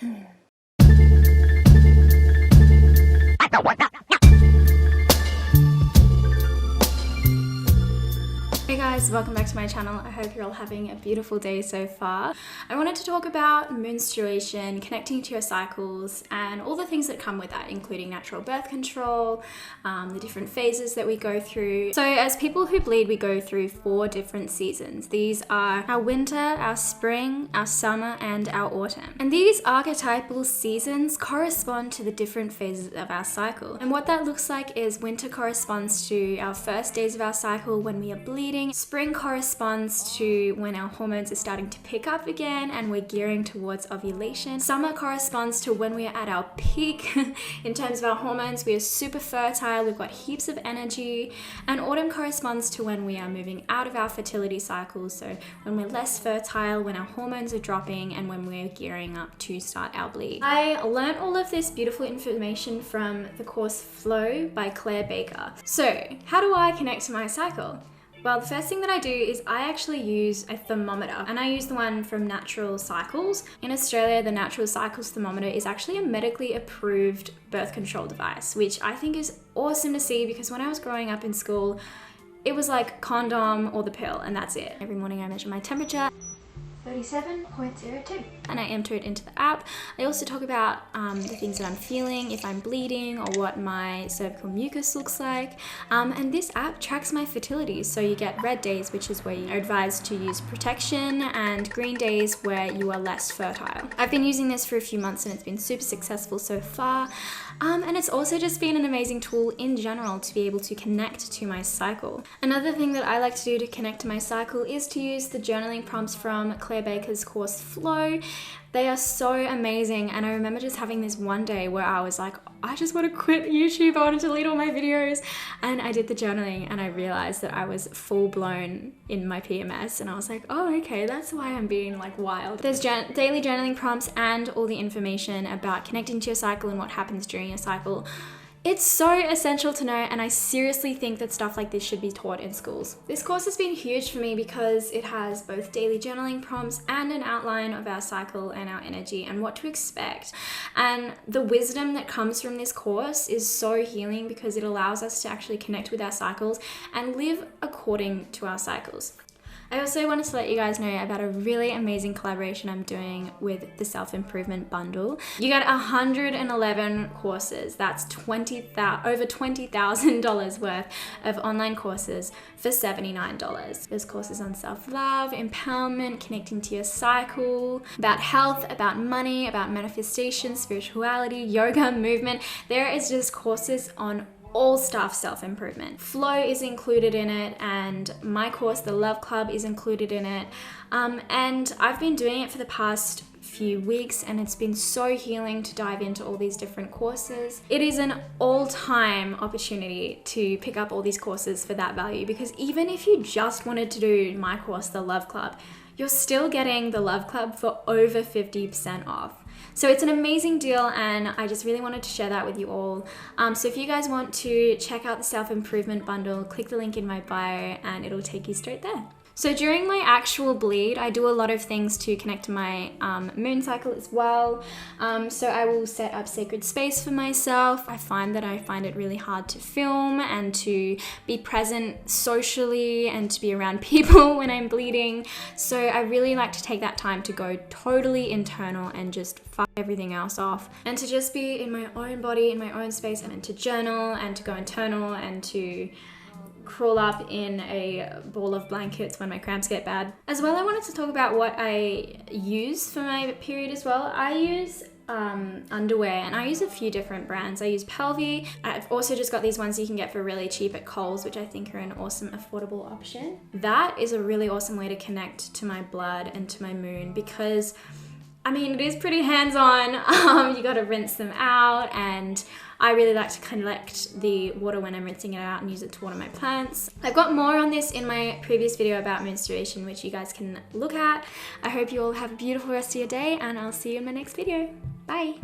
Hey guys, welcome back to my channel. I hope you're all having a beautiful day so far. I wanted to talk about menstruation, connecting to your cycles, and all the things that come with that, including natural birth control, the different phases that we go through. So as people who bleed, we go through 4 different seasons. These are our winter, our spring, our summer, and our autumn. And these archetypal seasons correspond to the different phases of our cycle. And what that looks like is winter corresponds to our first days of our cycle when we are bleeding. Spring corresponds to when our hormones are starting to pick up again and we're gearing towards ovulation. Summer corresponds to when we are at our peak in terms of our hormones. We are super fertile, we've got heaps of energy. And autumn corresponds to when we are moving out of our fertility cycles, so when we're less fertile, when our hormones are dropping, and when we're gearing up to start our bleed. I learned all of this beautiful information from the course Flow by Claire Baker. So how do I connect to my cycle? Well, the first thing that I do is I actually use a thermometer, and I use the one from Natural Cycles. In Australia, the Natural Cycles thermometer is actually a medically approved birth control device, which I think is awesome to see, because when I was growing up in school, it was like condom or the pill, and that's it. Every morning I measure my temperature. 37.02, and I enter it into the app. I also talk about the things that I'm feeling, if I'm bleeding, or what my cervical mucus looks like. And this app tracks my fertility. So you get red days, which is where you're advised to use protection, and green days where you are less fertile. I've been using this for a few months and it's been super successful so far. And it's also just been an amazing tool in general to be able to connect to my cycle. Another thing that I like to do to connect to my cycle is to use the journaling prompts from Claire Baker's course Flow. They are so amazing, and I remember just having this one day where I was like, I just want to quit YouTube, I want to delete all my videos, and I did the journaling and I realized that I was full blown in my PMS, and I was like, oh okay, that's why I'm being like wild. There's daily journaling prompts and all the information about connecting to your cycle and what happens during your cycle. It's so essential to know, and I seriously think that stuff like this should be taught in schools. This course has been huge for me because it has both daily journaling prompts and an outline of our cycle and our energy and what to expect. And the wisdom that comes from this course is so healing because it allows us to actually connect with our cycles and live according to our cycles. I also wanted to let you guys know about a really amazing collaboration I'm doing with the Self-Improvement Bundle. You get 111 courses. That's over $20,000 worth of online courses for $79. There's courses on self-love, empowerment, connecting to your cycle, about health, about money, about manifestation, spirituality, yoga, movement. There is just courses on all stuff self-improvement. Flow is included in it, and my course, the Love Club, is included in it. And I've been doing it for the past few weeks, and it's been so healing to dive into all these different courses. It is an all-time opportunity to pick up all these courses for that value, because even if you just wanted to do my course, the Love Club, you're still getting the Love Club for over 50% off. So it's an amazing deal, and I just really wanted to share that with you all. So if you guys want to check out the Self-Improvement Bundle, click the link in my bio and it'll take you straight there. So during my actual bleed, I do a lot of things to connect to my moon cycle as well. So I will set up sacred space for myself. I find it really hard to film and to be present socially and to be around people when I'm bleeding. So I really like to take that time to go totally internal and just fuck everything else off, and to just be in my own body, in my own space, and to journal and to go internal and to crawl up in a ball of blankets when my cramps get bad. As well, I wanted to talk about what I use for my period as well. I use underwear, and I use a few different brands. I use Pelvi. I've also just got these ones you can get for really cheap at Kohl's, which I think are an awesome affordable option. That is a really awesome way to connect to my blood and to my moon, because I mean, it is pretty hands-on. You gotta rinse them out, and I really like to collect the water when I'm rinsing it out and use it to water my plants. I've got more on this in my previous video about menstruation, which you guys can look at. I hope you all have a beautiful rest of your day, and I'll see you in my next video. Bye.